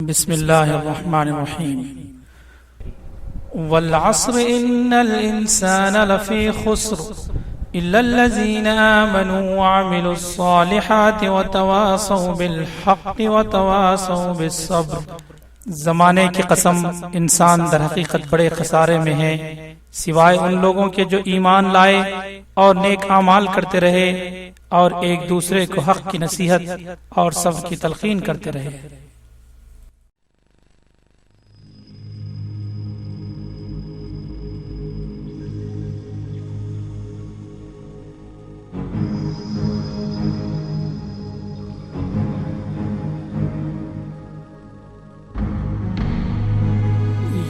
بسم اللہ الرحمن الرحیم والعصر ان الانسان لفی خسر الا الذین آمنوا وعملوا الصالحات وتواصوا بالحق وتواصوا بالصبر۔ زمانے کی قسم، انسان در حقیقت بڑے خسارے میں ہے، سوائے ان لوگوں کے جو ایمان لائے اور نیک اعمال کرتے رہے اور ایک دوسرے کو حق کی نصیحت اور صبر کی تلقین کرتے رہے۔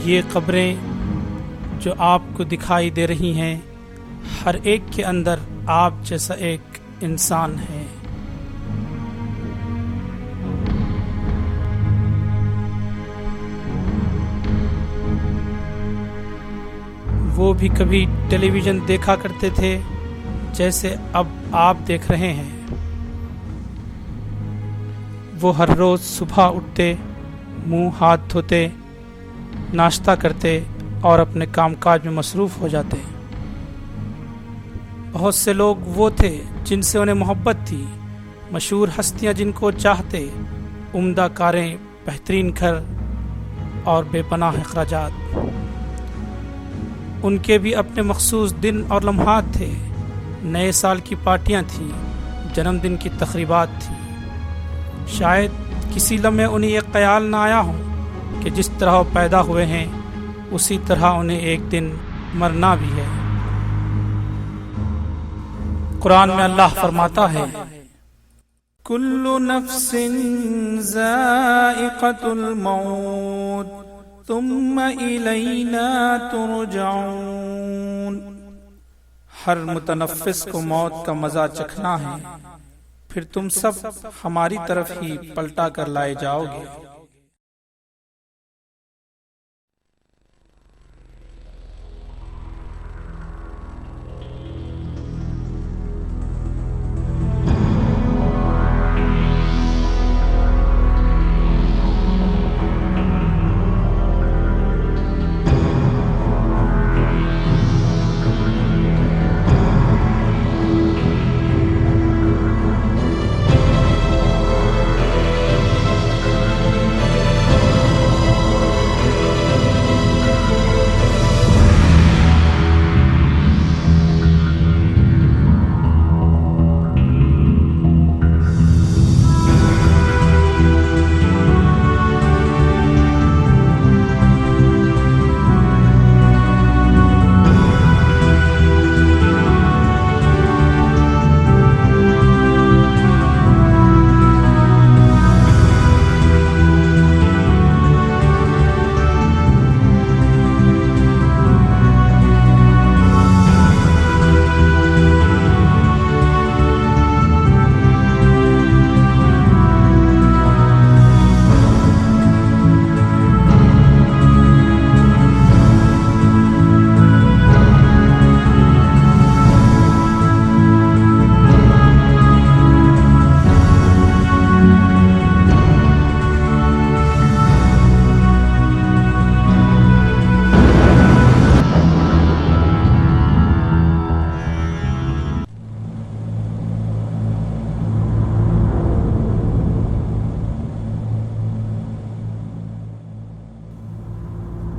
یہ قبریں جو آپ کو دکھائی دے رہی ہیں، ہر ایک کے اندر آپ جیسا ایک انسان ہے۔ وہ بھی کبھی ٹیلی ویژن دیکھا کرتے تھے جیسے اب آپ دیکھ رہے ہیں۔ وہ ہر روز صبح اٹھتے، منہ ہاتھ دھوتے، ناشتہ کرتے اور اپنے کام کاج میں مصروف ہو جاتے۔ بہت سے لوگ وہ تھے جن سے انہیں محبت تھی، مشہور ہستیاں جن کو چاہتے، عمدہ کاریں، بہترین گھر اور بے پناہ اخراجات۔ ان کے بھی اپنے مخصوص دن اور لمحات تھے، نئے سال کی پارٹیاں تھیں، جنم دن کی تقریبات تھیں۔ شاید کسی لمحے انہیں یہ خیال نہ آیا ہو کہ جس طرح وہ پیدا ہوئے ہیں اسی طرح انہیں ایک دن مرنا بھی ہے۔ قرآن میں اللہ فرماتا ہے، کل نفس ذائقۃ الموت ثم الینا ترجعون۔ ہر متنفس کو موت کا مزہ چکھنا ہے، پھر تم سب ہماری طرف ہی پلٹا کر لائے جاؤ گے۔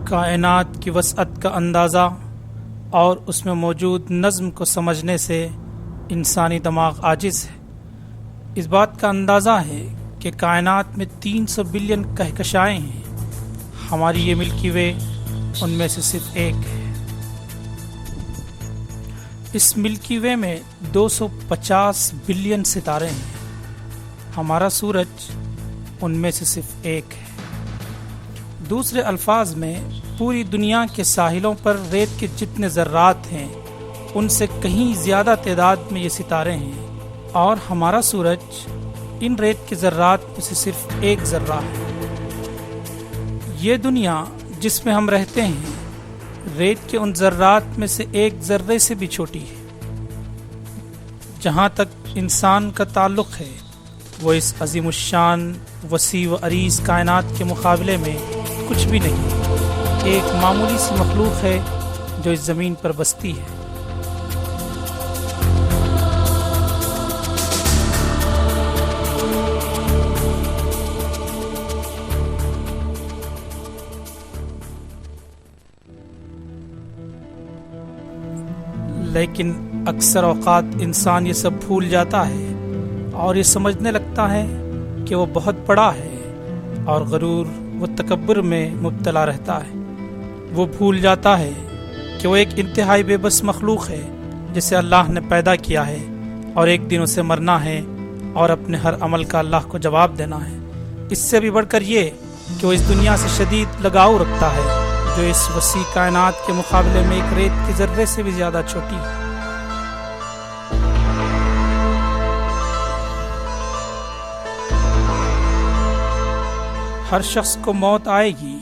کائنات کی وسعت کا اندازہ اور اس میں موجود نظم کو سمجھنے سے انسانی دماغ عاجز ہے۔ اس بات کا اندازہ ہے کہ کائنات میں 300 بلین کہکشائیں ہیں، ہماری یہ ملکی وے ان میں سے صرف ایک ہے۔ اس ملکی وے میں 250 بلین ستارے ہیں، ہمارا سورج ان میں سے صرف ایک ہے۔ دوسرے الفاظ میں پوری دنیا کے ساحلوں پر ریت کے جتنے ذرات ہیں ان سے کہیں زیادہ تعداد میں یہ ستارے ہیں، اور ہمارا سورج ان ریت کے ذرات میں سے صرف ایک ذرہ ہے۔ یہ دنیا جس میں ہم رہتے ہیں ریت کے ان ذرات میں سے ایک ذرے سے بھی چھوٹی ہے۔ جہاں تک انسان کا تعلق ہے، وہ اس عظیم الشان وسیع و عریض کائنات کے مقابلے میں کچھ بھی نہیں، ایک معمولی سی مخلوق ہے جو اس زمین پر بستی ہے۔ لیکن اکثر اوقات انسان یہ سب بھول جاتا ہے اور یہ سمجھنے لگتا ہے کہ وہ بہت بڑا ہے اور غرور و تکبر میں مبتلا رہتا ہے۔ وہ بھول جاتا ہے کہ وہ ایک انتہائی بے بس مخلوق ہے جسے اللہ نے پیدا کیا ہے اور ایک دن اسے مرنا ہے اور اپنے ہر عمل کا اللہ کو جواب دینا ہے۔ اس سے بھی بڑھ کر یہ کہ وہ اس دنیا سے شدید لگاؤ رکھتا ہے جو اس وسیع کائنات کے مقابلے میں ایک ریت کے ذرے سے بھی زیادہ چھوٹی ہے۔ ہر شخص کو موت آئے گی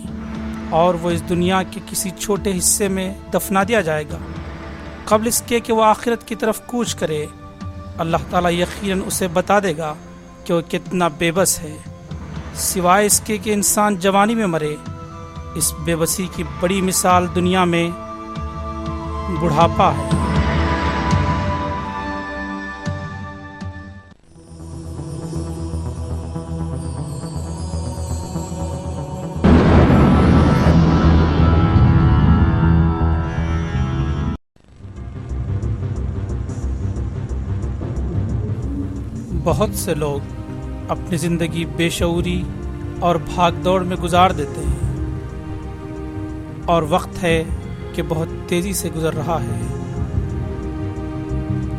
اور وہ اس دنیا کے کسی چھوٹے حصے میں دفنا دیا جائے گا۔ قبل اس کے کہ وہ آخرت کی طرف کوچ کرے، اللہ تعالیٰ یقیناً اسے بتا دے گا کہ وہ کتنا بے بس ہے۔ سوائے اس کے کہ انسان جوانی میں مرے، اس بے بسی کی بڑی مثال دنیا میں بڑھاپا ہے۔ بہت سے لوگ اپنی زندگی بے شعوری اور بھاگ دوڑ میں گزار دیتے ہیں، اور وقت ہے کہ بہت تیزی سے گزر رہا ہے۔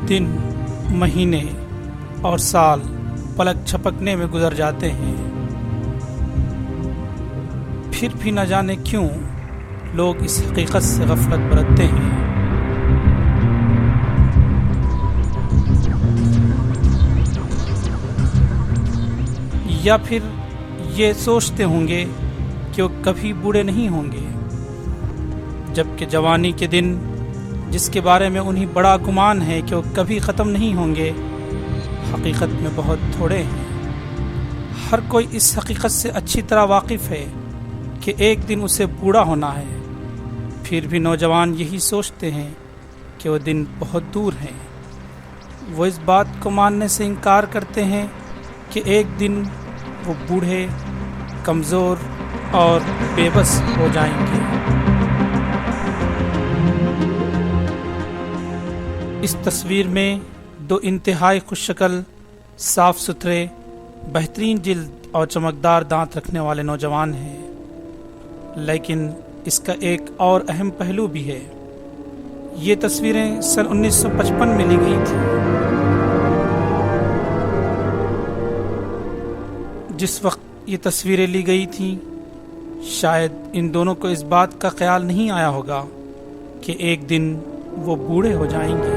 دن، مہینے اور سال پلک جھپکنے میں گزر جاتے ہیں، پھر بھی نہ جانے کیوں لوگ اس حقیقت سے غفلت برتتے ہیں۔ یا پھر یہ سوچتے ہوں گے کہ وہ کبھی بوڑھے نہیں ہوں گے، جبکہ جوانی کے دن جس کے بارے میں انہیں بڑا گمان ہے کہ وہ کبھی ختم نہیں ہوں گے، حقیقت میں بہت تھوڑے ہیں۔ ہر کوئی اس حقیقت سے اچھی طرح واقف ہے کہ ایک دن اسے بوڑھا ہونا ہے، پھر بھی نوجوان یہی سوچتے ہیں کہ وہ دن بہت دور ہیں۔ وہ اس بات کو ماننے سے انکار کرتے ہیں کہ ایک دن وہ بوڑھے، کمزور اور بے بس ہو جائیں گے۔ اس تصویر میں دو انتہائی خوش شکل، صاف ستھرے، بہترین جلد اور چمکدار دانت رکھنے والے نوجوان ہیں، لیکن اس کا ایک اور اہم پہلو بھی ہے۔ یہ تصویریں سن 1955 میں لی گئی تھیں، جس وقت یہ تصویریں لی گئی تھیں شاید ان دونوں کو اس بات کا خیال نہیں آیا ہوگا کہ ایک دن وہ بوڑھے ہو جائیں گے۔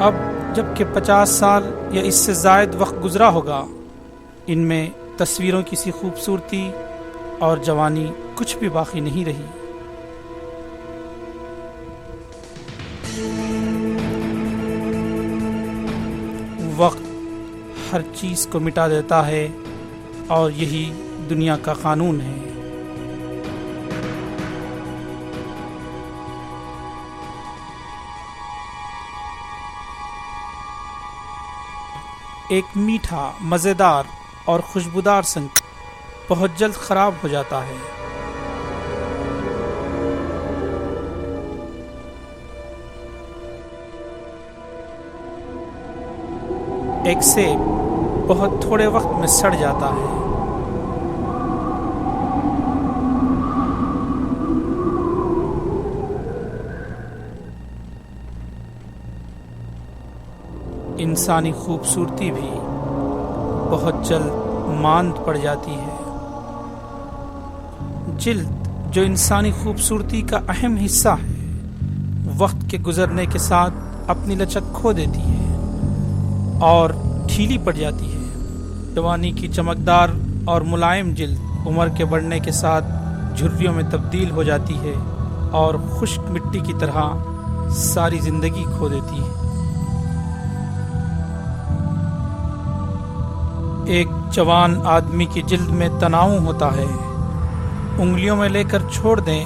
اب جب کہ 50 سال یا اس سے زائد وقت گزرا ہوگا، ان میں تصویروں کی سی خوبصورتی اور جوانی کچھ بھی باقی نہیں رہی۔ وقت ہر چیز کو مٹا دیتا ہے اور یہی دنیا کا قانون ہے۔ ایک میٹھا، مزیدار اور خوشبودار سنگ بہت جلد خراب ہو جاتا ہے۔ ایک سیب بہت تھوڑے وقت میں سڑ جاتا ہے۔ انسانی خوبصورتی بھی بہت جلد ماند پڑ جاتی ہے۔ جلد، جو انسانی خوبصورتی کا اہم حصہ ہے، وقت کے گزرنے کے ساتھ اپنی لچک کھو دیتی ہے اور ڈھیلی پڑ جاتی ہے۔ جوانی کی چمکدار اور ملائم جلد عمر کے بڑھنے کے ساتھ جھریوں میں تبدیل ہو جاتی ہے اور خشک مٹی کی طرح ساری زندگی کھو دیتی ہے۔ ایک جوان آدمی کی جلد میں تناؤ ہوتا ہے، انگلیوں میں لے کر چھوڑ دیں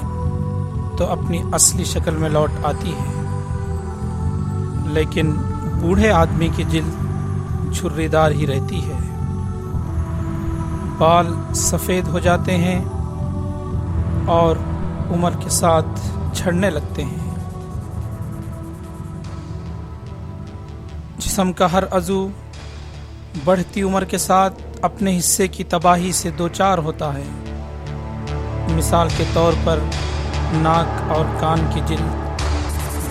تو اپنی اصلی شکل میں لوٹ آتی ہے، لیکن بوڑھے آدمی کی جلد جھرری دار ہی رہتی ہے، بال سفید ہو جاتے ہیں اور عمر کے ساتھ جھڑنے لگتے ہیں۔ جسم کا ہر عضو بڑھتی عمر کے ساتھ اپنے حصے کی تباہی سے دوچار ہوتا ہے۔ مثال کے طور پر ناک اور کان کی جلد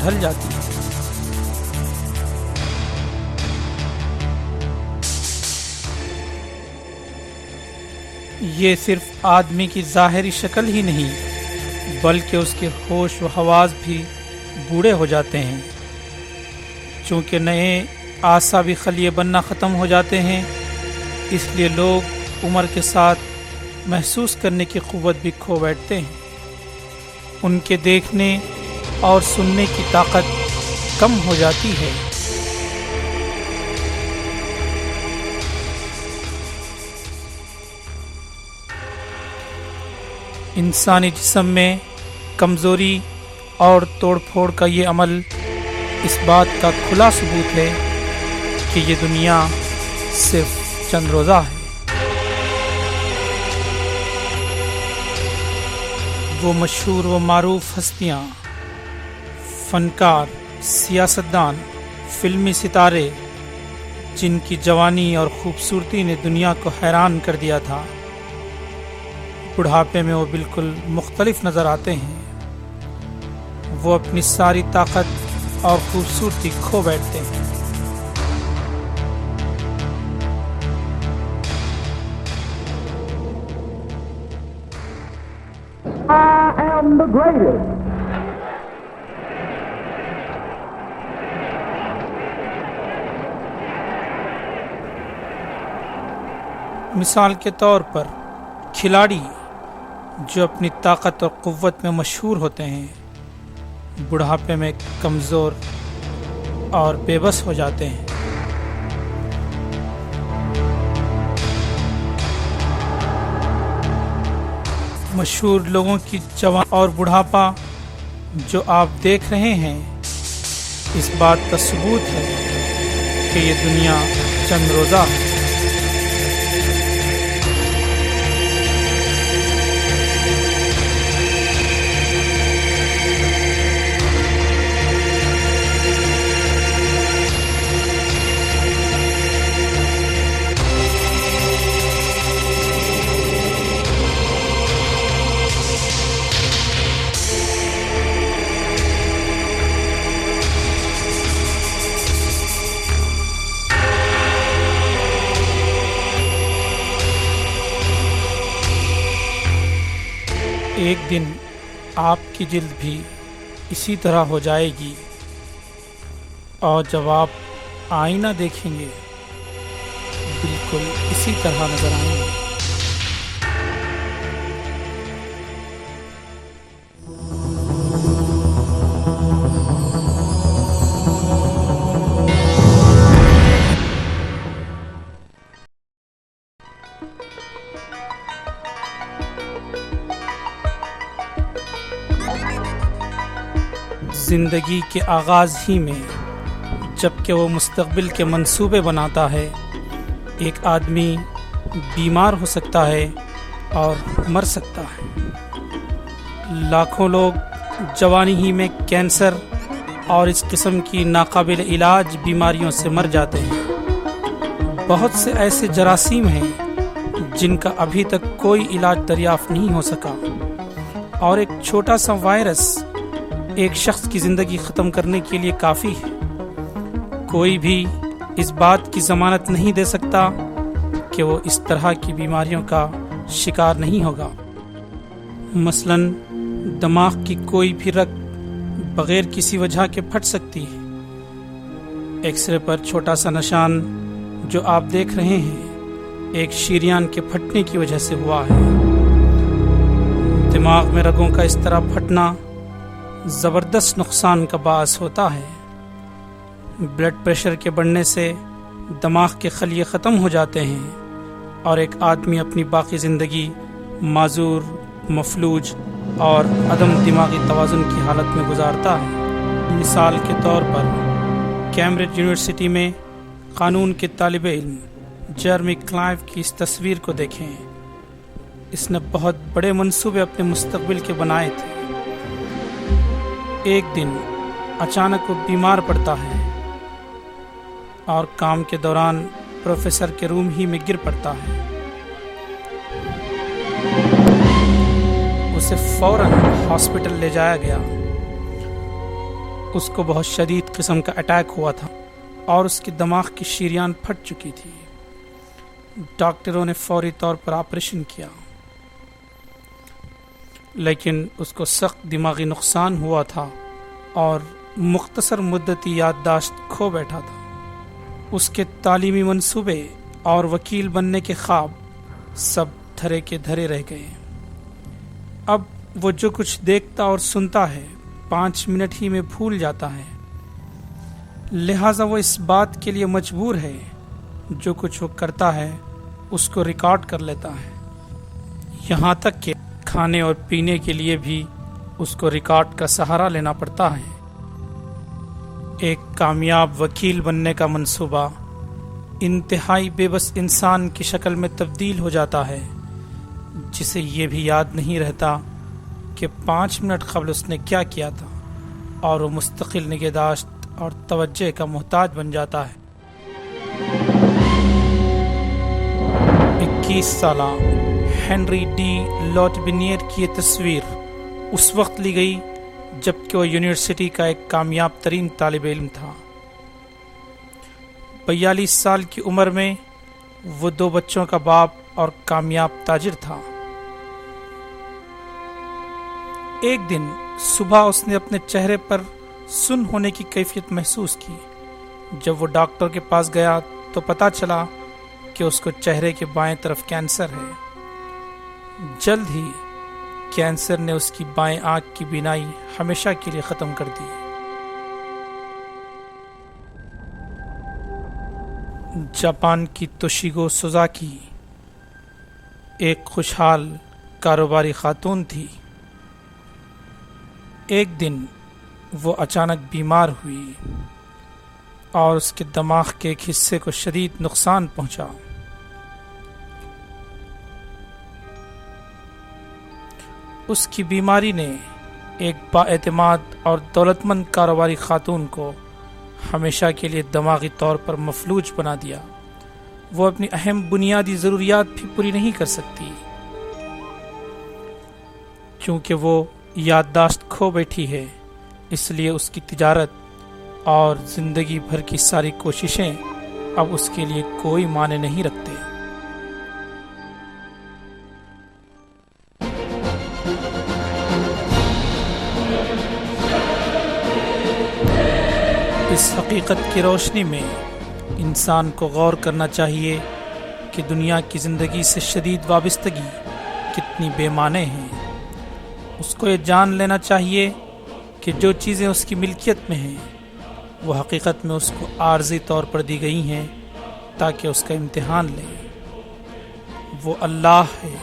ڈھل جاتی ہے۔ یہ صرف آدمی کی ظاہری شکل ہی نہیں بلکہ اس کے ہوش و حواس بھی بوڑھے ہو جاتے ہیں، چونکہ نئے اعصابی خلیے بننا ختم ہو جاتے ہیں، اس لیے لوگ عمر کے ساتھ محسوس کرنے کی قوت بھی کھو بیٹھتے ہیں۔ ان کے دیکھنے اور سننے کی طاقت کم ہو جاتی ہے۔ انسانی جسم میں کمزوری اور توڑ پھوڑ کا یہ عمل اس بات کا کھلا ثبوت ہے کہ یہ دنیا صرف چند روزہ ہے۔ وہ مشہور و معروف ہستیاں، فنکار، سیاستدان، فلمی ستارے جن کی جوانی اور خوبصورتی نے دنیا کو حیران کر دیا تھا، بڑھاپے میں وہ بالکل مختلف نظر آتے ہیں۔ وہ اپنی ساری طاقت اور خوبصورتی کھو بیٹھتے ہیں۔ I am the greatest. مثال کے طور پر کھلاڑی جو اپنی طاقت اور قوت میں مشہور ہوتے ہیں، بڑھاپے میں کمزور اور بے بس ہو جاتے ہیں۔ مشہور لوگوں کی جوانی اور بڑھاپا جو آپ دیکھ رہے ہیں اس بات کا ثبوت ہے کہ یہ دنیا چند روزہ ہے۔ ایک دن آپ کی جلد بھی اسی طرح ہو جائے گی، اور جب آپ آئینہ دیکھیں گے بالکل اسی طرح نظر آئیں گے۔ زندگی کے آغاز ہی میں جب کہ وہ مستقبل کے منصوبے بناتا ہے، ایک آدمی بیمار ہو سکتا ہے اور مر سکتا ہے۔ لاکھوں لوگ جوانی ہی میں کینسر اور اس قسم کی ناقابل علاج بیماریوں سے مر جاتے ہیں۔ بہت سے ایسے جراثیم ہیں جن کا ابھی تک کوئی علاج دریافت نہیں ہو سکا، اور ایک چھوٹا سا وائرس ایک شخص کی زندگی ختم کرنے کے لیے کافی ہے۔ کوئی بھی اس بات کی ضمانت نہیں دے سکتا کہ وہ اس طرح کی بیماریوں کا شکار نہیں ہوگا۔ مثلاً دماغ کی کوئی بھی رگ بغیر کسی وجہ کے پھٹ سکتی ہے۔ ایکس رے پر چھوٹا سا نشان جو آپ دیکھ رہے ہیں ایک شریان کے پھٹنے کی وجہ سے ہوا ہے۔ دماغ میں رگوں کا اس طرح پھٹنا زبردست نقصان کا باعث ہوتا ہے۔ بلڈ پریشر کے بڑھنے سے دماغ کے خلیے ختم ہو جاتے ہیں، اور ایک آدمی اپنی باقی زندگی معذور، مفلوج اور عدم دماغی توازن کی حالت میں گزارتا ہے۔ مثال کے طور پر کیمبرج یونیورسٹی میں قانون کے طالب علم جیرمی کلائیو کی اس تصویر کو دیکھیں۔ اس نے بہت بڑے منصوبے اپنے مستقبل کے بنائے تھے۔ ایک دن اچانک وہ بیمار پڑتا ہے اور کام کے دوران پروفیسر کے روم ہی میں گر پڑتا ہے۔ اسے فوراً ہاسپٹل لے جایا گیا۔ اس کو بہت شدید قسم کا اٹیک ہوا تھا اور اس کے دماغ کی شریان پھٹ چکی تھی۔ ڈاکٹروں نے فوری طور پر آپریشن کیا، لیکن اس کو سخت دماغی نقصان ہوا تھا اور مختصر مدتی یادداشت کھو بیٹھا تھا۔ اس کے تعلیمی منصوبے اور وکیل بننے کے خواب سب دھرے کے دھرے رہ گئے۔ اب وہ جو کچھ دیکھتا اور سنتا ہے 5 منٹ ہی میں بھول جاتا ہے، لہٰذا وہ اس بات کے لیے مجبور ہے جو کچھ وہ کرتا ہے اس کو ریکارڈ کر لیتا ہے، یہاں تک کہ کھانے اور پینے کے لیے بھی اس کو ریکارڈ کا سہارا لینا پڑتا ہے۔ ایک کامیاب وکیل بننے کا منصوبہ انتہائی بے بس انسان کی شکل میں تبدیل ہو جاتا ہے، جسے یہ بھی یاد نہیں رہتا کہ 5 منٹ قبل اس نے کیا کیا تھا، اور وہ مستقل نگہداشت اور توجہ کا محتاج بن جاتا ہے۔ 21 سالہ ہنری ڈی لوٹبینیر کی یہ تصویر اس وقت لی گئی جبکہ وہ یونیورسٹی کا ایک کامیاب ترین طالب علم تھا۔ 42 سال کی عمر میں وہ 2 بچوں کا باپ اور کامیاب تاجر تھا۔ ایک دن صبح اس نے اپنے چہرے پر سن ہونے کی کیفیت محسوس کی۔ جب وہ ڈاکٹر کے پاس گیا تو پتہ چلا کہ اس کو چہرے کے بائیں طرف کینسر ہے۔ جلد ہی کینسر نے اس کی بائیں آنکھ کی بینائی ہمیشہ کے لیے ختم کر دی۔ جاپان کی توشیگو سوزاکی ایک خوشحال کاروباری خاتون تھی۔ ایک دن وہ اچانک بیمار ہوئی اور اس کے دماغ کے ایک حصے کو شدید نقصان پہنچا۔ اس کی بیماری نے ایک بااعتماد اور دولت مند کاروباری خاتون کو ہمیشہ کے لیے دماغی طور پر مفلوج بنا دیا۔ وہ اپنی اہم بنیادی ضروریات بھی پوری نہیں کر سکتی، کیونکہ وہ یادداشت کھو بیٹھی ہے۔ اس لیے اس کی تجارت اور زندگی بھر کی ساری کوششیں اب اس کے لیے کوئی معنی نہیں رکھتے۔ اس حقیقت کی روشنی میں انسان کو غور کرنا چاہیے کہ دنیا کی زندگی سے شدید وابستگی کتنی بے معنی ہے۔ اس کو یہ جان لینا چاہیے کہ جو چیزیں اس کی ملکیت میں ہیں وہ حقیقت میں اس کو عارضی طور پر دی گئی ہیں تاکہ اس کا امتحان لے۔ وہ اللہ ہے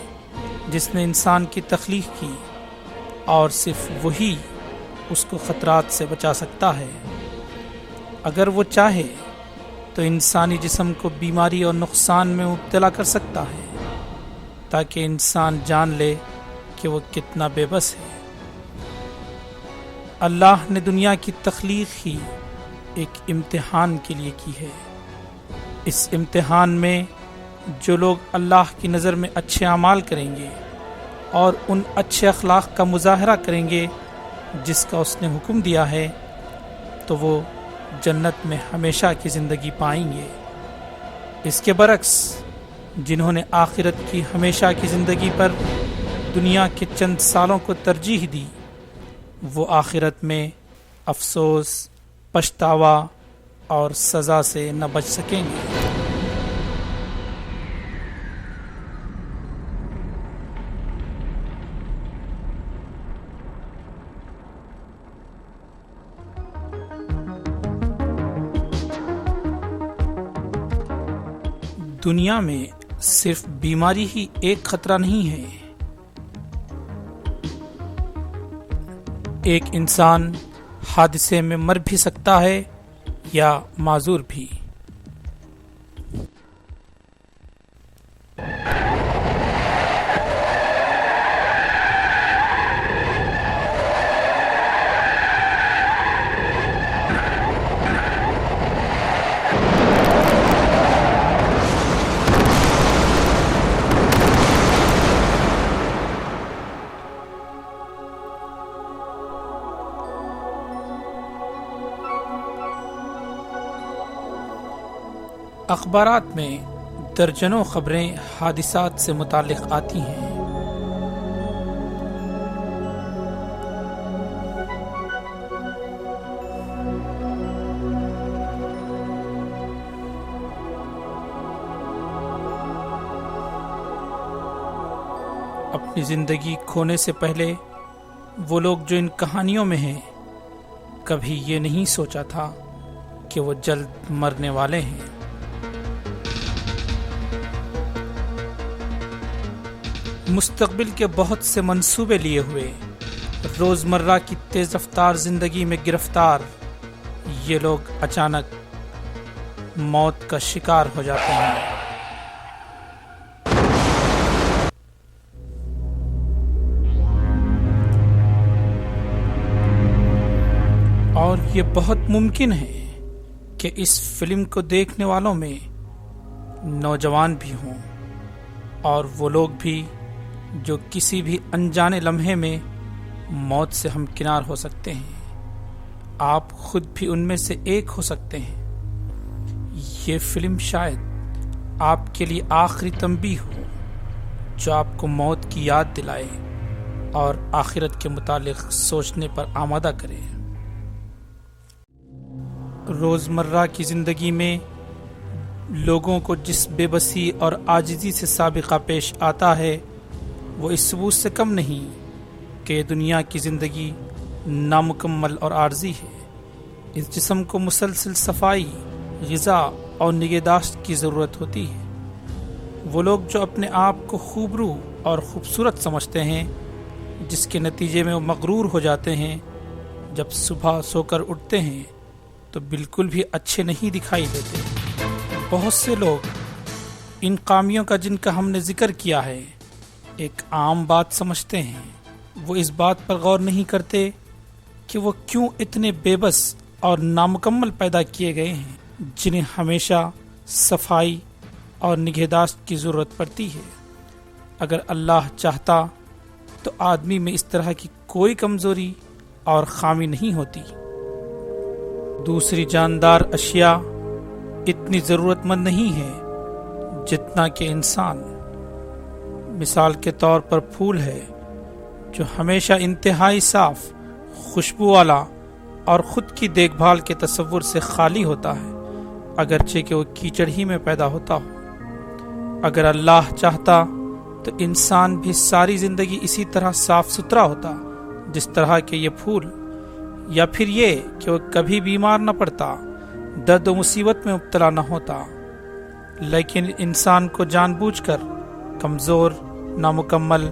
جس نے انسان کی تخلیق کی، اور صرف وہی اس کو خطرات سے بچا سکتا ہے۔ اگر وہ چاہے تو انسانی جسم کو بیماری اور نقصان میں مبتلا کر سکتا ہے تاکہ انسان جان لے کہ وہ کتنا بے بس ہے۔ اللہ نے دنیا کی تخلیق ہی ایک امتحان کے لیے کی ہے۔ اس امتحان میں جو لوگ اللہ کی نظر میں اچھے اعمال کریں گے اور ان اچھے اخلاق کا مظاہرہ کریں گے جس کا اس نے حکم دیا ہے، تو وہ جنت میں ہمیشہ کی زندگی پائیں گے۔ اس کے برعکس جنہوں نے آخرت کی ہمیشہ کی زندگی پر دنیا کے چند سالوں کو ترجیح دی، وہ آخرت میں افسوس، پچھتاوا اور سزا سے نہ بچ سکیں گے۔ دنیا میں صرف بیماری ہی ایک خطرہ نہیں ہے، ایک انسان حادثے میں مر بھی سکتا ہے یا معذور بھی۔ اخبارات میں درجنوں خبریں حادثات سے متعلق آتی ہیں۔ اپنی زندگی کھونے سے پہلے وہ لوگ جو ان کہانیوں میں ہیں، کبھی یہ نہیں سوچا تھا کہ وہ جلد مرنے والے ہیں۔ مستقبل کے بہت سے منصوبے لیے ہوئے، روزمرہ کی تیز رفتار زندگی میں گرفتار یہ لوگ اچانک موت کا شکار ہو جاتے ہیں۔ اور یہ بہت ممکن ہے کہ اس فلم کو دیکھنے والوں میں نوجوان بھی ہوں، اور وہ لوگ بھی جو کسی بھی انجانے لمحے میں موت سے ہمکنار ہو سکتے ہیں۔ آپ خود بھی ان میں سے ایک ہو سکتے ہیں۔ یہ فلم شاید آپ کے لیے آخری تنبیہ ہو جو آپ کو موت کی یاد دلائے اور آخرت کے متعلق سوچنے پر آمادہ کرے۔ روزمرہ کی زندگی میں لوگوں کو جس بے بسی اور عاجزی سے سابقہ پیش آتا ہے، وہ اس ثبوت سے کم نہیں کہ یہ دنیا کی زندگی نامکمل اور عارضی ہے۔ اس جسم کو مسلسل صفائی، غذا اور نگہداشت کی ضرورت ہوتی ہے۔ وہ لوگ جو اپنے آپ کو خوبرو اور خوبصورت سمجھتے ہیں، جس کے نتیجے میں وہ مغرور ہو جاتے ہیں، جب صبح سو کر اٹھتے ہیں تو بالکل بھی اچھے نہیں دکھائی دیتے۔ بہت سے لوگ ان خامیوں کا جن کا ہم نے ذکر کیا ہے ایک عام بات سمجھتے ہیں۔ وہ اس بات پر غور نہیں کرتے کہ وہ کیوں اتنے بے بس اور نامکمل پیدا کیے گئے ہیں، جنہیں ہمیشہ صفائی اور نگہداشت کی ضرورت پڑتی ہے۔ اگر اللہ چاہتا تو آدمی میں اس طرح کی کوئی کمزوری اور خامی نہیں ہوتی۔ دوسری جاندار اشیاء اتنی ضرورت مند نہیں ہے جتنا کہ انسان۔ مثال کے طور پر پھول ہے جو ہمیشہ انتہائی صاف، خوشبو والا اور خود کی دیکھ بھال کے تصور سے خالی ہوتا ہے، اگرچہ کہ وہ کیچڑ ہی میں پیدا ہوتا ہو۔ اگر اللہ چاہتا تو انسان بھی ساری زندگی اسی طرح صاف ستھرا ہوتا جس طرح کہ یہ پھول، یا پھر یہ کہ وہ کبھی بیمار نہ پڑتا، درد و مصیبت میں مبتلا نہ ہوتا۔ لیکن انسان کو جان بوجھ کر کمزور، نامکمل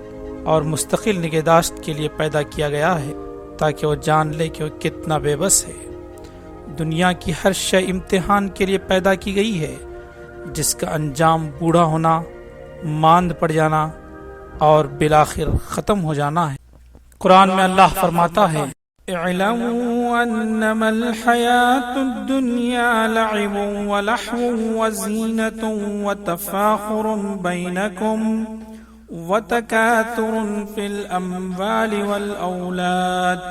اور مستقل نگہداشت کے لیے پیدا کیا گیا ہے، تاکہ وہ جان لے کہ وہ کتنا بے بس ہے۔ دنیا کی ہر شے امتحان کے لیے پیدا کی گئی ہے، جس کا انجام بوڑھا ہونا، ماند پڑ جانا اور بالآخر ختم ہو جانا ہے۔ قرآن میں اللہ فرماتا ہے، اعلموا انما الحياة الدنيا لعب ولهو وزينة وتفاخر بينكم وتكاثر في الأموال والأولاد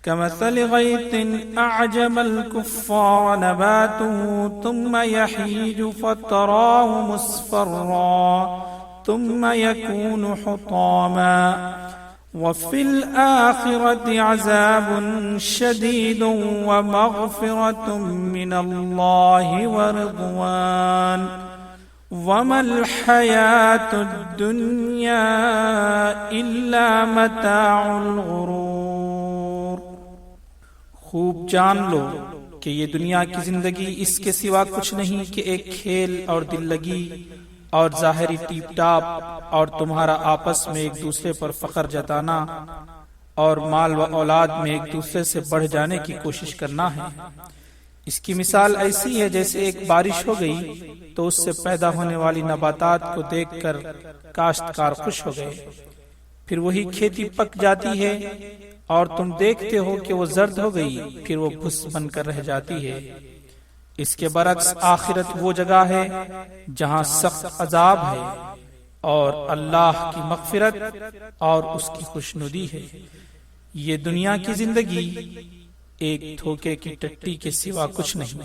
كمثل غيث أعجب الكفار نباته ثم يهيج فتراه مصفرا ثم يكون حطاما وفي الآخرة عذاب شديد ومغفرة من الله ورضوان وما الحياة الدنيا إلا متاع الغرور۔ خوب جان لو کہ یہ دنیا کی زندگی اس کے سوا کچھ نہیں کہ ایک کھیل اور دل لگی اور ظاہری ٹیپ ٹاپ اور تمہارا آپس میں ایک دوسرے پر فخر جتانا اور مال و اولاد میں ایک دوسرے سے بڑھ جانے کی کوشش کرنا ہے۔ اس کی مثال ایسی ہے جیسے ایک بارش ہو گئی تو اس سے پیدا ہونے والی نباتات کو دیکھ کر کاشتکار خوش ہو گئے، پھر وہی کھیتی پک جاتی ہے اور تم دیکھتے ہو کہ وہ زرد ہو گئی، پھر وہ بھس بن کر رہ جاتی ہے۔ اس کے برعکس آخرت وہ جگہ ہے جہاں سخت عذاب ہے اور اللہ کی مغفرت اور اس کی خوشنودی ہے۔ یہ دنیا کی زندگی ایک دھوکے کی ٹٹی کے سوا کچھ نہیں۔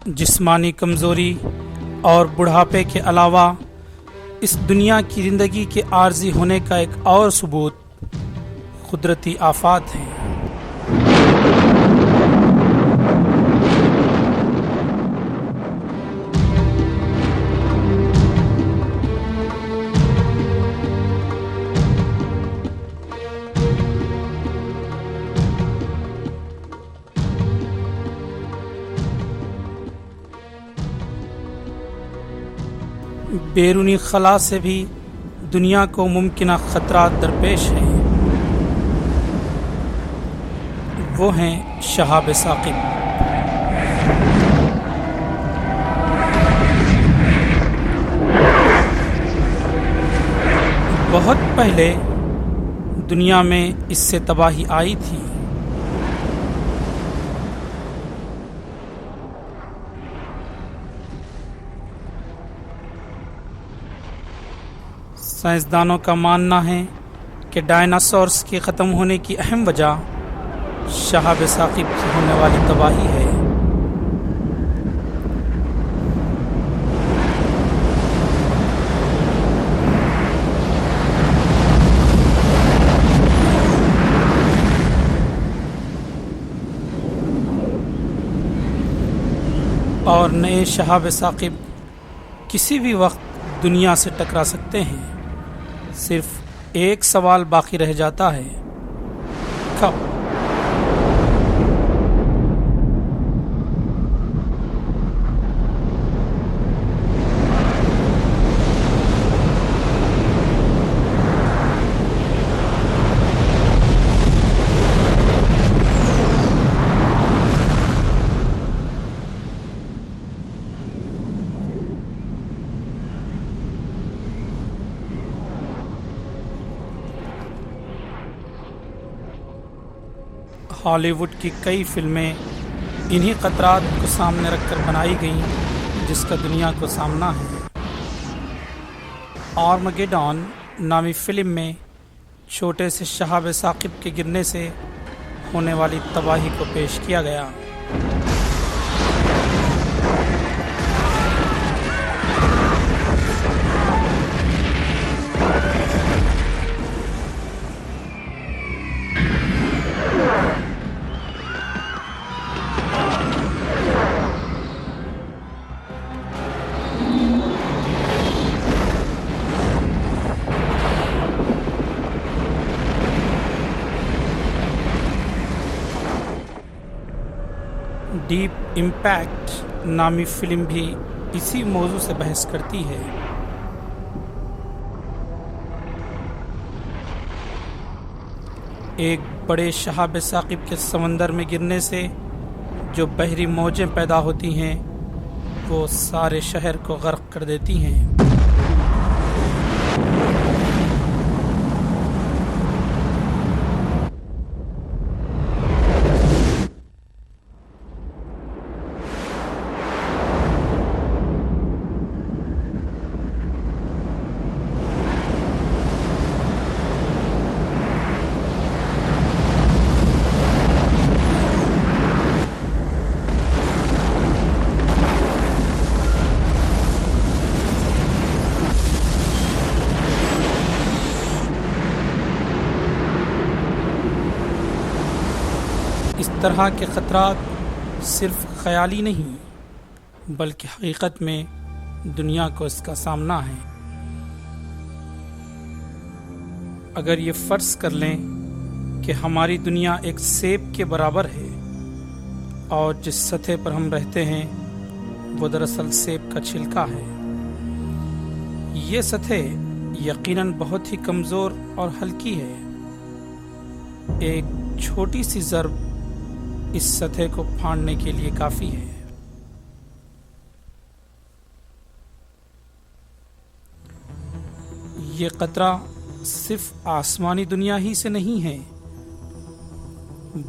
جسمانی کمزوری اور بڑھاپے کے علاوہ اس دنیا کی زندگی کے عارضی ہونے کا ایک اور ثبوت قدرتی آفات ہیں۔ بیرونی خلا سے بھی دنیا کو ممکنہ خطرات درپیش ہیں۔ وہ ہیں شہاب ثاقب۔ بہت پہلے دنیا میں اس سے تباہی آئی تھی۔ سائنسدانوں کا ماننا ہے کہ ڈائناسورس کے ختم ہونے کی اہم وجہ شہاب ثاقب سے ہونے والی تباہی ہے۔ اور نئے شہاب ثاقب کسی بھی وقت دنیا سے ٹکرا سکتے ہیں۔ صرف ایک سوال باقی رہ جاتا ہے، کب؟ ہالی ووڈ کی کئی فلمیں انہی خطرات کو سامنے رکھ کر بنائی گئیں جس کا دنیا کو سامنا ہے۔ آرمگیڈون نامی فلم میں چھوٹے سے شہاب ثاقب کے گرنے سے ہونے والی تباہی کو پیش کیا گیا۔ ڈیپ امپیکٹ نامی فلم بھی اسی موضوع سے بحث کرتی ہے۔ ایک بڑے شہاب ثاقب کے سمندر میں گرنے سے جو بحری موجیں پیدا ہوتی ہیں وہ سارے شہر کو غرق کر دیتی ہیں۔ اس طرح کے خطرات صرف خیالی نہیں بلکہ حقیقت میں دنیا کو اس کا سامنا ہے۔ اگر یہ فرض کر لیں کہ ہماری دنیا ایک سیب کے برابر ہے اور جس سطح پر ہم رہتے ہیں وہ دراصل سیب کا چھلکا ہے، یہ سطح یقیناً بہت ہی کمزور اور ہلکی ہے۔ ایک چھوٹی سی ضرب اس سطح کو پھاڑنے کے لیے کافی ہے۔ یہ قطرہ صرف آسمانی دنیا ہی سے نہیں ہے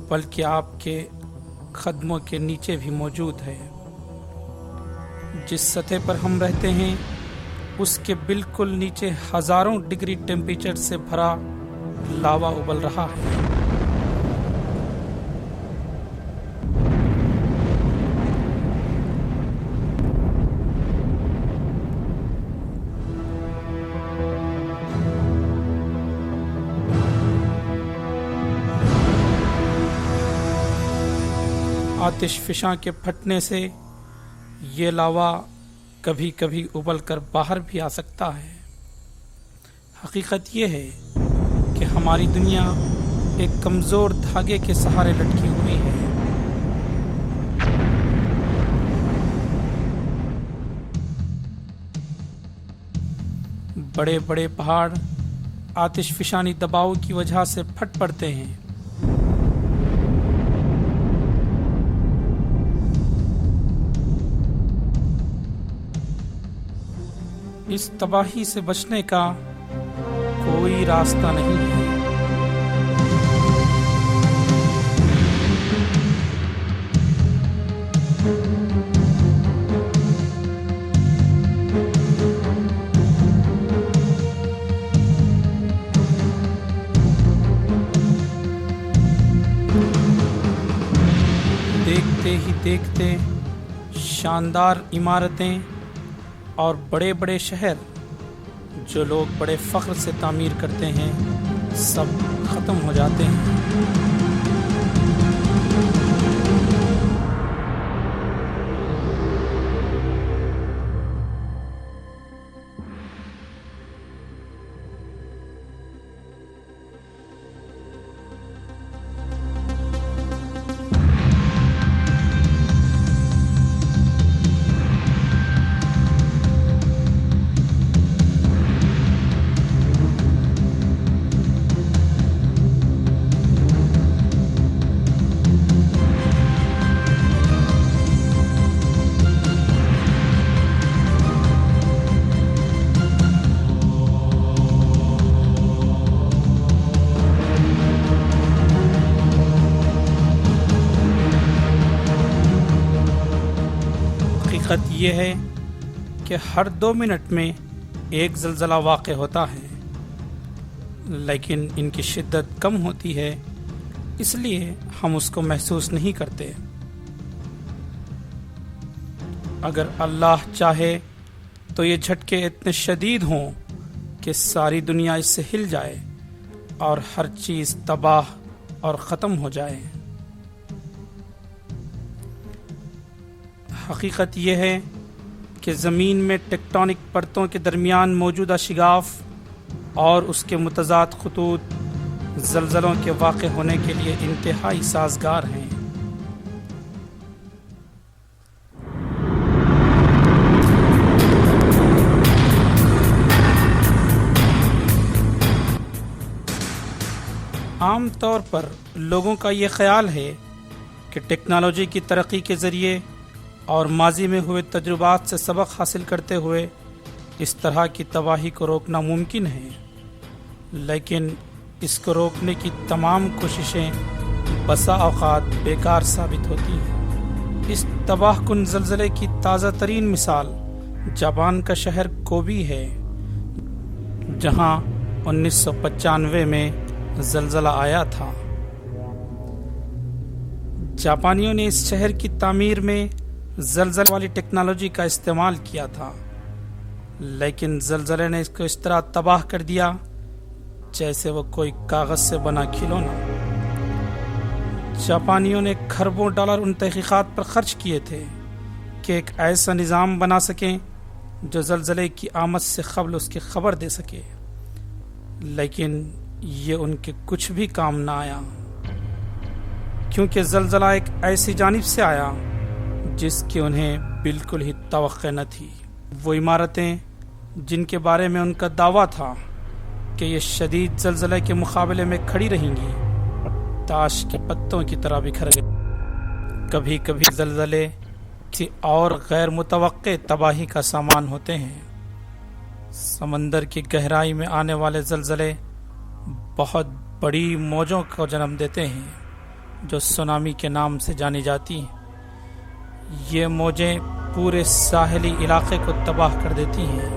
بلکہ آپ کے قدموں کے نیچے بھی موجود ہے۔ جس سطح پر ہم رہتے ہیں اس کے بالکل نیچے ہزاروں ڈگری ٹیمپریچر سے بھرا لاوا ابل رہا ہے۔ آتش فشاں کے پھٹنے سے یہ لاوا کبھی کبھی ابل کر باہر بھی آ سکتا ہے۔ حقیقت یہ ہے کہ ہماری دنیا ایک کمزور دھاگے کے سہارے لٹکی ہوئی ہے۔ بڑے بڑے پہاڑ آتش فشانی دباؤ کی وجہ سے پھٹ پڑتے ہیں۔ اس تباہی سے بچنے کا کوئی راستہ نہیں ہے۔ دیکھتے ہی دیکھتے شاندار عمارتیں اور بڑے بڑے شہر جو لوگ بڑے فخر سے تعمیر کرتے ہیں سب ختم ہو جاتے ہیں۔ حقیقت یہ ہے کہ ہر 2 منٹ میں ایک زلزلہ واقع ہوتا ہے، لیکن ان کی شدت کم ہوتی ہے، اس لیے ہم اس کو محسوس نہیں کرتے۔ اگر اللہ چاہے تو یہ جھٹکے اتنے شدید ہوں کہ ساری دنیا اس سے ہل جائے اور ہر چیز تباہ اور ختم ہو جائے۔ حقیقت یہ ہے کہ زمین میں ٹیکٹونک پرتوں کے درمیان موجودہ شگاف اور اس کے متضاد خطوط زلزلوں کے واقع ہونے کے لیے انتہائی سازگار ہیں۔ عام طور پر لوگوں کا یہ خیال ہے کہ ٹیکنالوجی کی ترقی کے ذریعے اور ماضی میں ہوئے تجربات سے سبق حاصل کرتے ہوئے اس طرح کی تباہی کو روکنا ممکن ہے، لیکن اس کو روکنے کی تمام کوششیں بسا اوقات بیکار ثابت ہوتی ہیں۔ اس تباہ کن زلزلے کی تازہ ترین مثال جاپان کا شہر کوبی ہے، جہاں 1995 میں زلزلہ آیا تھا۔ جاپانیوں نے اس شہر کی تعمیر میں زلزلے والی ٹیکنالوجی کا استعمال کیا تھا، لیکن زلزلے نے اس کو اس طرح تباہ کر دیا جیسے وہ کوئی کاغذ سے بنا کھلونا۔ جاپانیوں نے کھربوں ڈالر ان تحقیقات پر خرچ کیے تھے کہ ایک ایسا نظام بنا سکیں جو زلزلے کی آمد سے قبل اس کی خبر دے سکے، لیکن یہ ان کے کچھ بھی کام نہ آیا، کیونکہ زلزلہ ایک ایسی جانب سے آیا جس کی انہیں بالکل ہی توقع نہ تھی۔ وہ عمارتیں جن کے بارے میں ان کا دعویٰ تھا کہ یہ شدید زلزلے کے مقابلے میں کھڑی رہیں گی، تاش کے پتوں کی طرح بکھر گئے۔ کبھی کبھی زلزلے کسی اور غیر متوقع تباہی کا سامان ہوتے ہیں۔ سمندر کی گہرائی میں آنے والے زلزلے بہت بڑی موجوں کو جنم دیتے ہیں جو سونامی کے نام سے جانی جاتی ہیں۔ یہ موجیں پورے ساحلی علاقے کو تباہ کر دیتی ہیں۔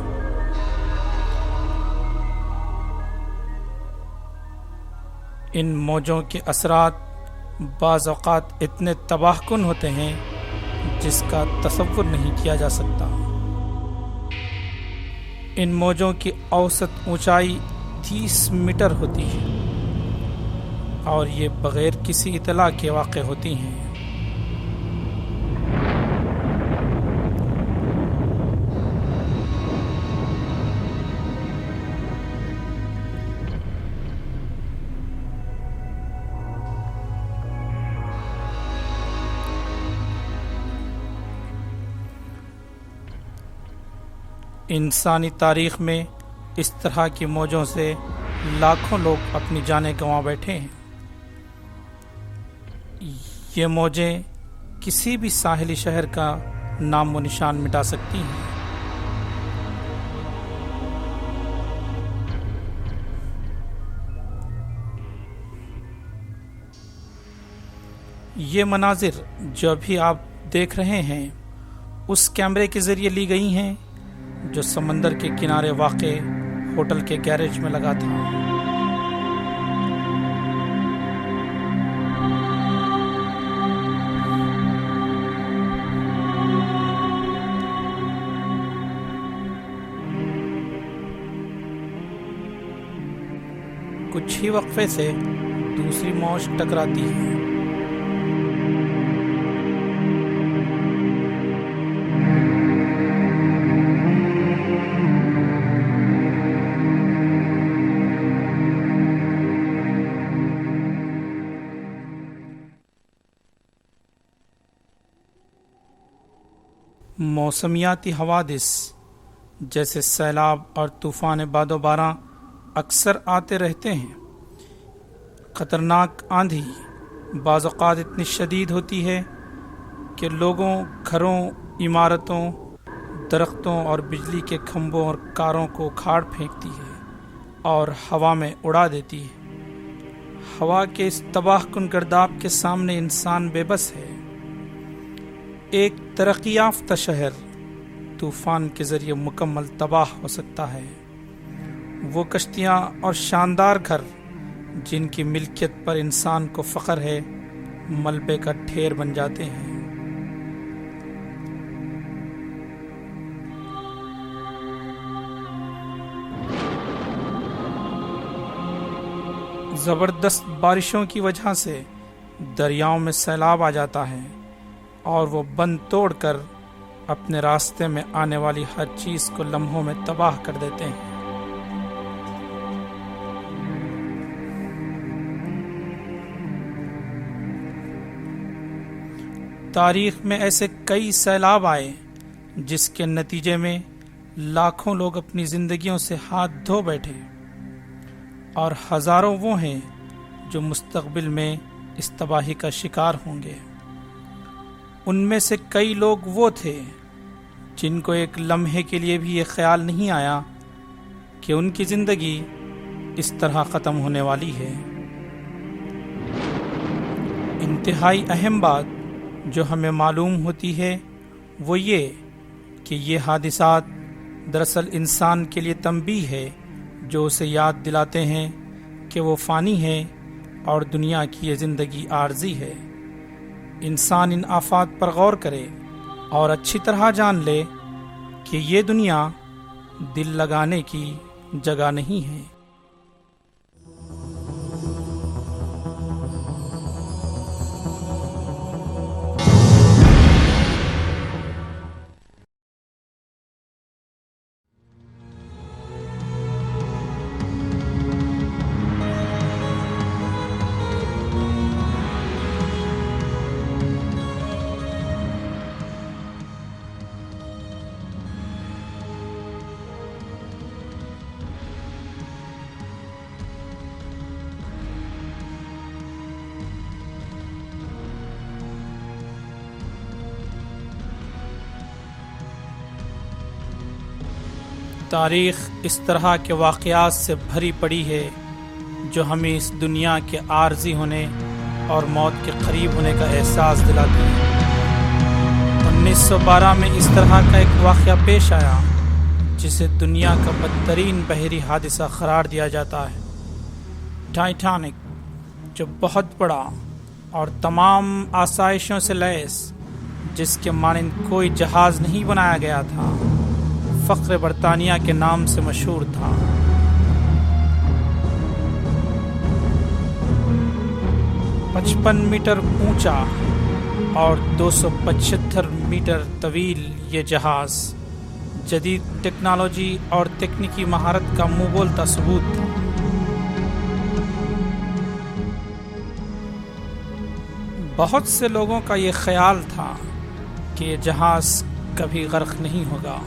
ان موجوں کے اثرات بعض اوقات اتنے تباہ کن ہوتے ہیں جس کا تصور نہیں کیا جا سکتا۔ ان موجوں کی اوسط اونچائی 30 میٹر ہوتی ہے اور یہ بغیر کسی اطلاع کے واقع ہوتی ہیں۔ انسانی تاریخ میں اس طرح کی موجوں سے لاکھوں لوگ اپنی جانیں گنوا بیٹھے ہیں۔ یہ موجیں کسی بھی ساحلی شہر کا نام و نشان مٹا سکتی ہیں۔ یہ مناظر جو ابھی آپ دیکھ رہے ہیں اس کیمرے کے ذریعے لی گئی ہیں جو سمندر کے کنارے واقع ہوٹل کے گیراج میں لگا تھا۔ کچھ ہی وقفے سے دوسری موج ٹکراتی ہے۔ موسمیاتی حوادث جیسے سیلاب اور طوفان باد و باراں اکثر آتے رہتے ہیں۔ خطرناک آندھی بعض اوقات اتنی شدید ہوتی ہے کہ لوگوں، گھروں، عمارتوں، درختوں اور بجلی کے کھمبوں اور کاروں کو کھاڑ پھینکتی ہے اور ہوا میں اڑا دیتی ہے۔ ہوا کے اس تباہ کن گرداب کے سامنے انسان بے بس ہے۔ ایک ترقی یافتہ شہر طوفان کے ذریعے مکمل تباہ ہو سکتا ہے۔ وہ کشتیاں اور شاندار گھر جن کی ملکیت پر انسان کو فخر ہے ملبے کا ڈھیر بن جاتے ہیں۔ زبردست بارشوں کی وجہ سے دریاؤں میں سیلاب آ جاتا ہے اور وہ بند توڑ کر اپنے راستے میں آنے والی ہر چیز کو لمحوں میں تباہ کر دیتے ہیں۔ تاریخ میں ایسے کئی سیلاب آئے جس کے نتیجے میں لاکھوں لوگ اپنی زندگیوں سے ہاتھ دھو بیٹھے، اور ہزاروں وہ ہیں جو مستقبل میں اس تباہی کا شکار ہوں گے۔ ان میں سے کئی لوگ وہ تھے جن کو ایک لمحے کے لیے بھی یہ خیال نہیں آیا کہ ان کی زندگی اس طرح ختم ہونے والی ہے۔ انتہائی اہم بات جو ہمیں معلوم ہوتی ہے وہ یہ کہ یہ حادثات دراصل انسان کے لیے تنبیہ ہے، جو اسے یاد دلاتے ہیں کہ وہ فانی ہے اور دنیا کی یہ زندگی عارضی ہے۔ انسان ان آفات پر غور کرے اور اچھی طرح جان لے کہ یہ دنیا دل لگانے کی جگہ نہیں ہے۔ تاریخ اس طرح کے واقعات سے بھری پڑی ہے جو ہمیں اس دنیا کے عارضی ہونے اور موت کے قریب ہونے کا احساس دلاتی ہے۔ 1912 میں اس طرح کا ایک واقعہ پیش آیا جسے دنیا کا بدترین بحری حادثہ قرار دیا جاتا ہے۔ ٹائٹینک، جو بہت بڑا اور تمام آسائشوں سے لیس، جس کے مانند کوئی جہاز نہیں بنایا گیا تھا، فخر برطانیہ کے نام سے مشہور تھا۔ پچپن میٹر اونچا اور 275 میٹر طویل یہ جہاز جدید ٹیکنالوجی اور تکنیکی مہارت کا منہ بولتا ثبوت تھا۔ بہت سے لوگوں کا یہ خیال تھا کہ یہ جہاز کبھی غرق نہیں ہوگا،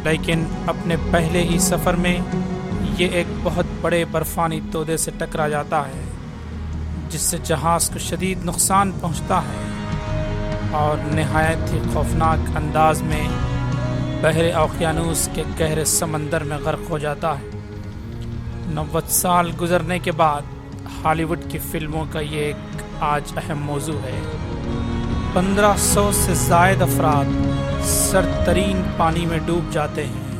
لیکن اپنے پہلے ہی سفر میں یہ ایک بہت بڑے برفانی تودے سے ٹکرا جاتا ہے جس سے جہاز کو شدید نقصان پہنچتا ہے اور نہایت ہی خوفناک انداز میں بحر اوقیانوس کے گہرے سمندر میں غرق ہو جاتا ہے۔ 90 سال گزرنے کے بعد ہالی ووڈ کی فلموں کا یہ ایک آج اہم موضوع ہے۔ 1500 سے زائد افراد سرد ترین پانی میں ڈوب جاتے ہیں۔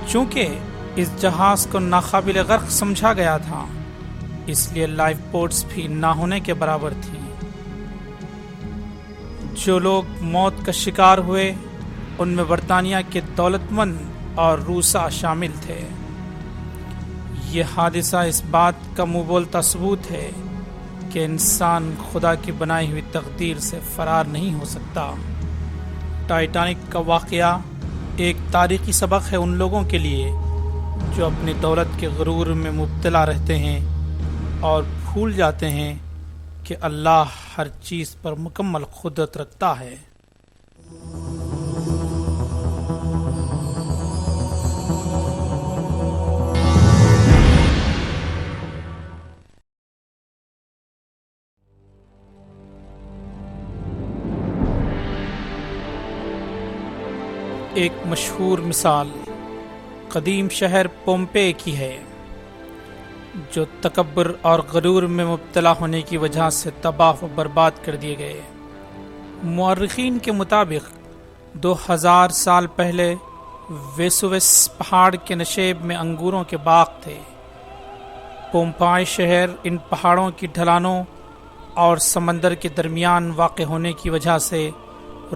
چونکہ اس جہاز کو ناقابل غرق سمجھا گیا تھا، اس لیے لائف بوٹس بھی نہ ہونے کے برابر تھی۔ جو لوگ موت کا شکار ہوئے ان میں برطانیہ کے دولت مند اور روسا شامل تھے۔ یہ حادثہ اس بات کا منہ بولتا ثبوت ہے کہ انسان خدا کی بنائی ہوئی تقدیر سے فرار نہیں ہو سکتا۔ ٹائٹینک کا واقعہ ایک تاریخی سبق ہے ان لوگوں کے لیے جو اپنی دولت کے غرور میں مبتلا رہتے ہیں اور بھول جاتے ہیں کہ اللہ ہر چیز پر مکمل قدرت رکھتا ہے۔ ایک مشہور مثال قدیم شہر پومپے کی ہے جو تکبر اور غرور میں مبتلا ہونے کی وجہ سے تباہ و برباد کر دیے گئے۔ مورخین کے مطابق 2000 سال پہلے ویسووس پہاڑ کے نشیب میں انگوروں کے باغ تھے۔ پومپائی شہر ان پہاڑوں کی ڈھلانوں اور سمندر کے درمیان واقع ہونے کی وجہ سے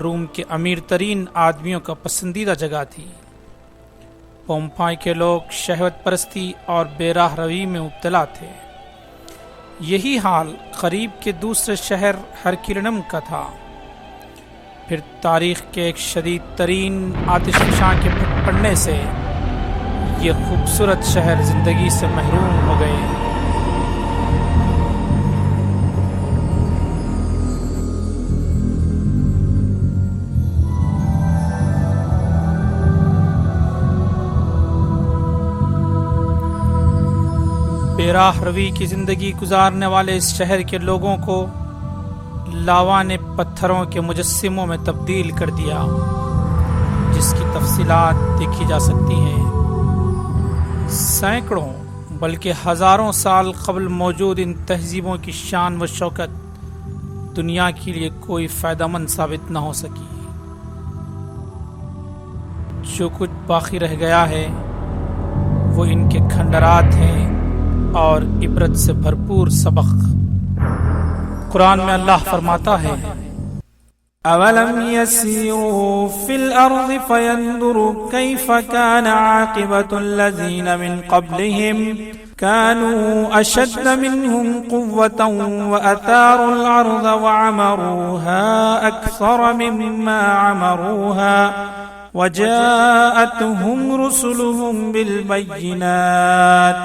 روم کے امیر ترین آدمیوں کا پسندیدہ جگہ تھی۔ پومپائی کے لوگ شہوت پرستی اور بے راہ روی میں مبتلا تھے۔ یہی حال قریب کے دوسرے شہر ہرکیولنم کا تھا۔ پھر تاریخ کے ایک شدید ترین آتش فشاں کے پھٹ پڑنے سے یہ خوبصورت شہر زندگی سے محروم ہو گئے۔ بے راہ روی کی زندگی گزارنے والے اس شہر کے لوگوں کو لاوا نے پتھروں کے مجسموں میں تبدیل کر دیا، جس کی تفصیلات دیکھی جا سکتی ہیں۔ سینکڑوں بلکہ ہزاروں سال قبل موجود ان تہذیبوں کی شان و شوکت دنیا کے لیے کوئی فائدہ مند ثابت نہ ہو سکی۔ جو کچھ باقی رہ گیا ہے وہ ان کے کھنڈرات ہیں اور عبرت سے بھرپور سبق۔ قرآن میں اللہ فرماتا ہے، أَوَلَمْ يَسِيرُوا فِي الْأَرْضِ فَيَنْظُرُوا كَيْفَ كَانَ عَاقِبَةُ الَّذِينَ مِنْ قَبْلِهِمْ كَانُوا أَشَدَّ مِنْهُمْ قُوَّةً وَأَثَارُوا الْأَرْضَ وَعَمَرُوهَا أَكْثَرَ مِمَّا عَمَرُوهَا وَجَاءَتْهُمْ رُسُلُهُمْ بِالْبَيِّنَاتِ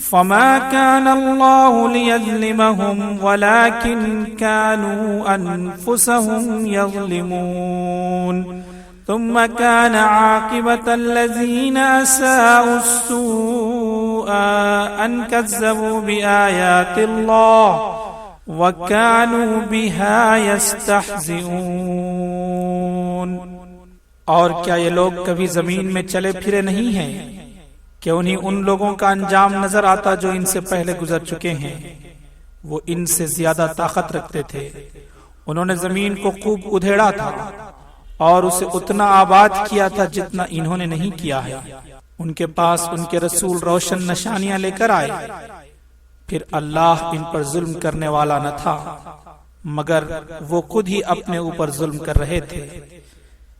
فما كان الله ليظلمهم ولكن كانوا أنفسهم يظلمون ثم كان عاقبة الذين أساءوا السوء أن كذبوا بآيات الله وكانوا بها يستهزئون۔ اور کیا یہ لوگ کبھی زمین میں چلے پھرے نہیں ہیں کہ انہیں ان لوگوں کا انجام نظر آتا جو ان سے پہلے گزر چکے ہیں؟ وہ ان سے زیادہ طاقت رکھتے تھے، انہوں نے زمین کو خوب ادھیڑا تھا اور اسے اتنا آباد کیا تھا جتنا انہوں نے نہیں کیا ہے۔ ان کے پاس ان کے رسول روشن نشانیاں لے کر آئے، پھر اللہ ان پر ظلم کرنے والا نہ تھا مگر وہ خود ہی اپنے اوپر ظلم کر رہے تھے۔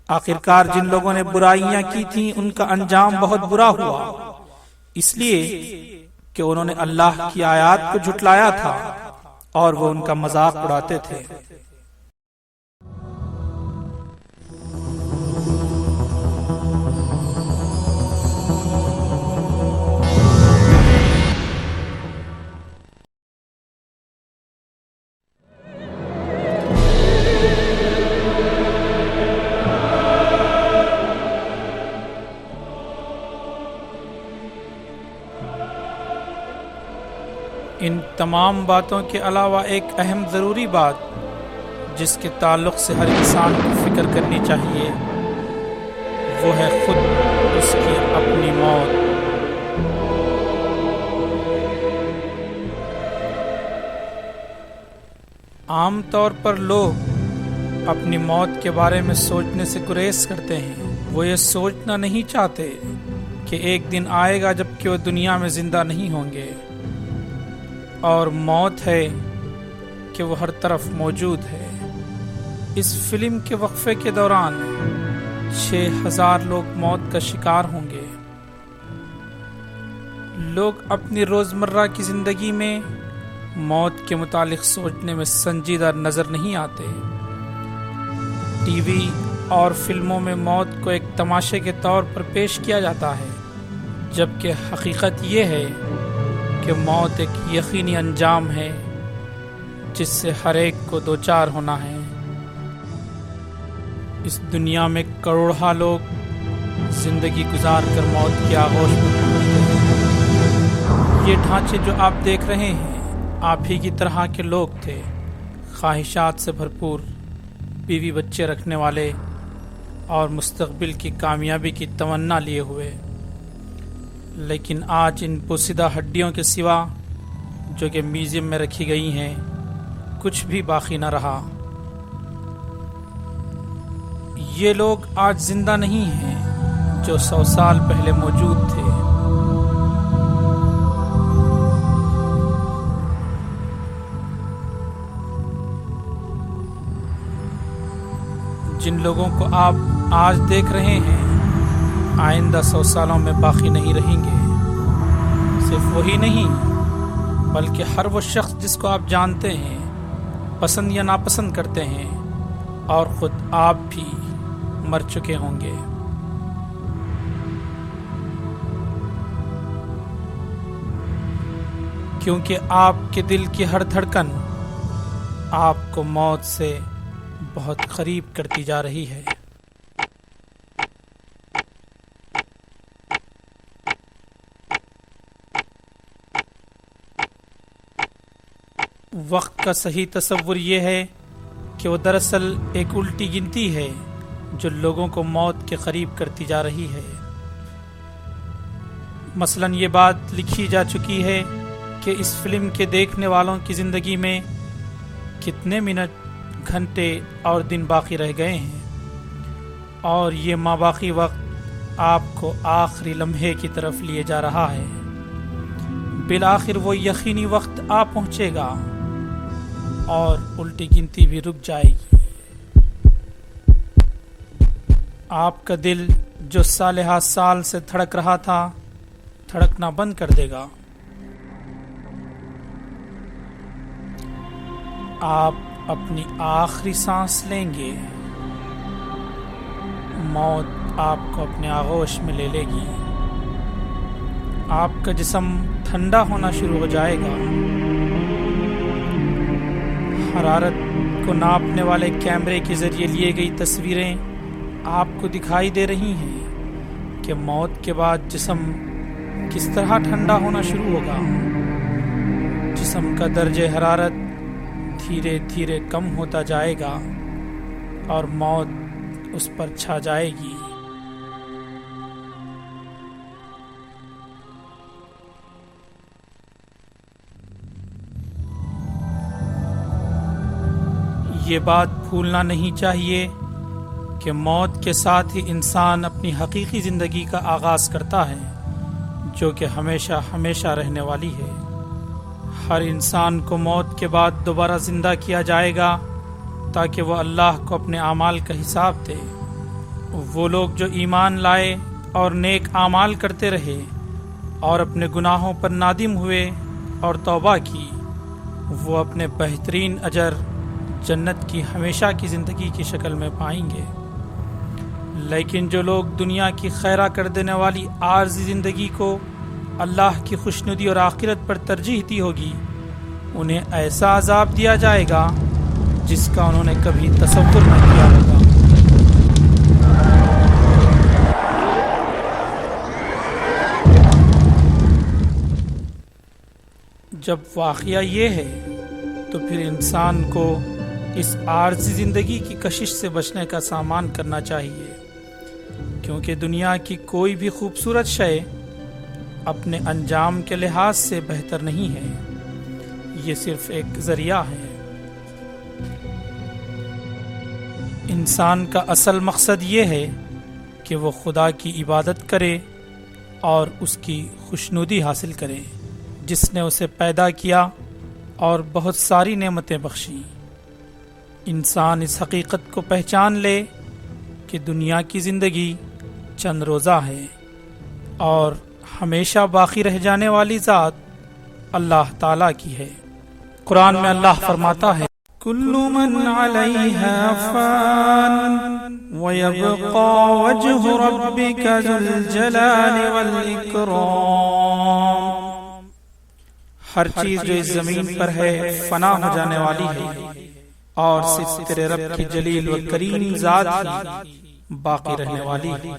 آخرکار جن لوگوں نے برائیاں کی تھیں ان کا انجام بہت برا ہوا، اس لیے کہ انہوں نے اللہ کی آیات کو جھٹلایا تھا اور وہ ان کا مذاق اڑاتے تھے۔ ان تمام باتوں کے علاوہ ایک اہم ضروری بات جس کے تعلق سے ہر انسان کو فکر کرنی چاہیے وہ ہے خود اس کی اپنی موت۔ عام طور پر لوگ اپنی موت کے بارے میں سوچنے سے گریز کرتے ہیں، وہ یہ سوچنا نہیں چاہتے کہ ایک دن آئے گا جب کہ وہ دنیا میں زندہ نہیں ہوں گے، اور موت ہے کہ وہ ہر طرف موجود ہے۔ اس فلم کے وقفے کے دوران 6000 لوگ موت کا شکار ہوں گے۔ لوگ اپنی روزمرہ کی زندگی میں موت کے متعلق سوچنے میں سنجیدہ نظر نہیں آتے۔ ٹی وی اور فلموں میں موت کو ایک تماشے کے طور پر پیش کیا جاتا ہے، جبکہ حقیقت یہ ہے کہ موت ایک یقینی انجام ہے جس سے ہر ایک کو دوچار ہونا ہے۔ اس دنیا میں کروڑہا لوگ زندگی گزار کر موت کی آغوش میں پہنچتے ہیں۔ یہ ڈھانچے جو آپ دیکھ رہے ہیں آپ ہی کی طرح کے لوگ تھے، خواہشات سے بھرپور، بیوی بچے رکھنے والے اور مستقبل کی کامیابی کی تمنا لیے ہوئے، لیکن آج ان پوسیدہ ہڈیوں کے سوا جو کہ میوزیم میں رکھی گئی ہیں کچھ بھی باقی نہ رہا۔ یہ لوگ آج زندہ نہیں ہیں جو 100 سال پہلے موجود تھے۔ جن لوگوں کو آپ آج دیکھ رہے ہیں آئندہ 100 سالوں میں باقی نہیں رہیں گے۔ صرف وہی نہیں بلکہ ہر وہ شخص جس کو آپ جانتے ہیں، پسند یا ناپسند کرتے ہیں، اور خود آپ بھی مر چکے ہوں گے۔ کیونکہ آپ کے دل کی ہر دھڑکن آپ کو موت سے بہت قریب کرتی جا رہی ہے۔ وقت کا صحیح تصور یہ ہے کہ وہ دراصل ایک الٹی گنتی ہے جو لوگوں کو موت کے قریب کرتی جا رہی ہے۔ مثلاً یہ بات لکھی جا چکی ہے کہ اس فلم کے دیکھنے والوں کی زندگی میں کتنے منٹ، گھنٹے اور دن باقی رہ گئے ہیں، اور یہ ماباقی وقت آپ کو آخری لمحے کی طرف لیے جا رہا ہے۔ بالآخر وہ یقینی وقت آ پہنچے گا اور الٹی گنتی بھی رک جائے گی۔ آپ کا دل جو سالہ سال سے دھڑک رہا تھا دھڑکنا بند کر دے گا۔ آپ اپنی آخری سانس لیں گے، موت آپ کو اپنے آغوش میں لے لے گی۔ آپ کا جسم ٹھنڈا ہونا شروع ہو جائے گا۔ حرارت کو ناپنے والے کیمرے کے ذریعے لیے گئی تصویریں آپ کو دکھائی دے رہی ہیں کہ موت کے بعد جسم کس طرح ٹھنڈا ہونا شروع ہوگا۔ جسم کا درجہ حرارت دھیرے دھیرے کم ہوتا جائے گا اور موت اس پر چھا جائے گی۔ یہ بات بھولنا نہیں چاہیے کہ موت کے ساتھ ہی انسان اپنی حقیقی زندگی کا آغاز کرتا ہے، جو کہ ہمیشہ ہمیشہ رہنے والی ہے۔ ہر انسان کو موت کے بعد دوبارہ زندہ کیا جائے گا تاکہ وہ اللہ کو اپنے اعمال کا حساب دے۔ وہ لوگ جو ایمان لائے اور نیک اعمال کرتے رہے اور اپنے گناہوں پر نادم ہوئے اور توبہ کی، وہ اپنے بہترین اجر جنت کی ہمیشہ کی زندگی کی شکل میں پائیں گے۔ لیکن جو لوگ دنیا کی خیرہ کر دینے والی عارضی زندگی کو اللہ کی خوشنودی اور آخرت پر ترجیح دی ہوگی، انہیں ایسا عذاب دیا جائے گا جس کا انہوں نے کبھی تصور نہ کیا ہوگا۔ جب واقعہ یہ ہے تو پھر انسان کو اس عارضی زندگی کی کشش سے بچنے کا سامان کرنا چاہیے، کیونکہ دنیا کی کوئی بھی خوبصورت شے اپنے انجام کے لحاظ سے بہتر نہیں ہے، یہ صرف ایک ذریعہ ہے۔ انسان کا اصل مقصد یہ ہے کہ وہ خدا کی عبادت کرے اور اس کی خوشنودی حاصل کرے، جس نے اسے پیدا کیا اور بہت ساری نعمتیں بخشیں۔ انسان اس حقیقت کو پہچان لے کہ دنیا کی زندگی چند روزہ ہے اور ہمیشہ باقی رہ جانے والی ذات اللہ تعالیٰ کی ہے۔ قرآن میں اللہ فرماتا ہے، کل من علیہا فان ویبقى وجہ ربک ذو الجلال والاکرام۔ ہر چیز جو اس زمین پر ہے فنا ہو جانے والی ہے اور صرف تیرے رب کی جلیل و کریم ذات ہی باقی رہنے والی ہے۔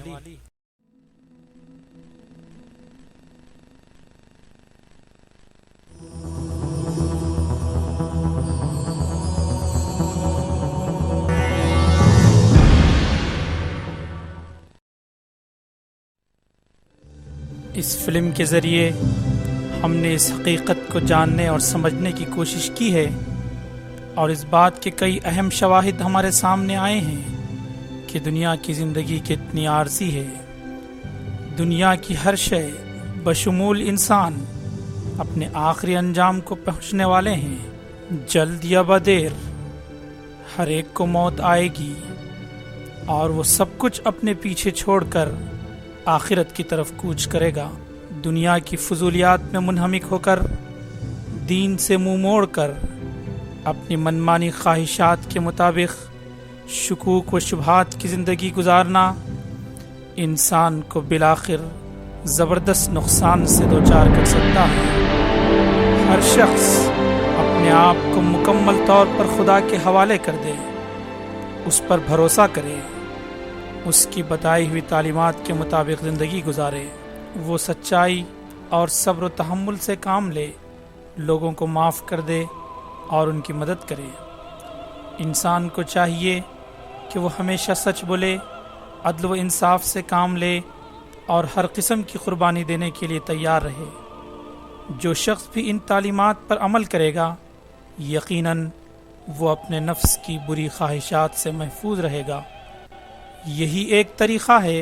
اس فلم کے ذریعے ہم نے اس حقیقت کو جاننے اور سمجھنے کی کوشش کی ہے، اور اس بات کے کئی اہم شواہد ہمارے سامنے آئے ہیں کہ دنیا کی زندگی کتنی عارضی ہے۔ دنیا کی ہر شے بشمول انسان اپنے آخری انجام کو پہنچنے والے ہیں۔ جلد یا بدیر ہر ایک کو موت آئے گی اور وہ سب کچھ اپنے پیچھے چھوڑ کر آخرت کی طرف کوچ کرے گا۔ دنیا کی فضولیات میں منہمک ہو کر، دین سے منہ موڑ کر، اپنی منمانی خواہشات کے مطابق شکوک و شبہات کی زندگی گزارنا انسان کو بالآخر زبردست نقصان سے دوچار کر سکتا ہے۔ ہر شخص اپنے آپ کو مکمل طور پر خدا کے حوالے کر دے، اس پر بھروسہ کرے، اس کی بتائی ہوئی تعلیمات کے مطابق زندگی گزارے، وہ سچائی اور صبر و تحمل سے کام لے، لوگوں کو معاف کر دے اور ان کی مدد کرے۔ انسان کو چاہیے کہ وہ ہمیشہ سچ بولے، عدل و انصاف سے کام لے اور ہر قسم کی قربانی دینے کے لیے تیار رہے۔ جو شخص بھی ان تعلیمات پر عمل کرے گا، یقیناً وہ اپنے نفس کی بری خواہشات سے محفوظ رہے گا۔ یہی ایک طریقہ ہے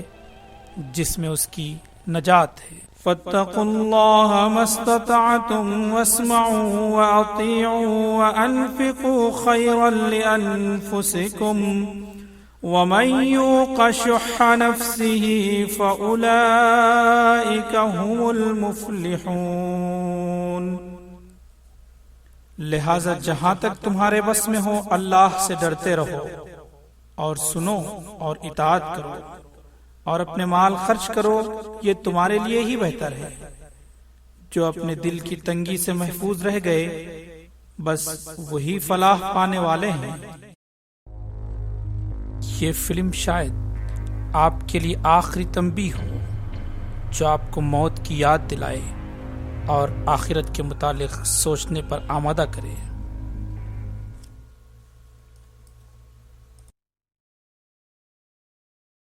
جس میں اس کی نجات ہے۔ فاتقوا اللہ ما استطعتم واسمعوا واطیعوا وانفقوا خیرا لانفسکم ومن یوق شح نفسه فاولئک هم المفلحون۔ لہذا جہاں تک تمہارے بس میں ہو اللہ سے ڈرتے رہو اور سنو اور اطاعت کرو اور اپنے مال خرچ کرو، یہ تمہارے لیے ہی بہتر ہے۔ جو اپنے دل کی تنگی سے محفوظ رہ گئے، بس وہی فلاح پانے والے ہیں۔ یہ فلم شاید آپ کے لیے آخری تنبیہ ہو جو آپ کو موت کی یاد دلائے اور آخرت کے متعلق سوچنے پر آمادہ کرے۔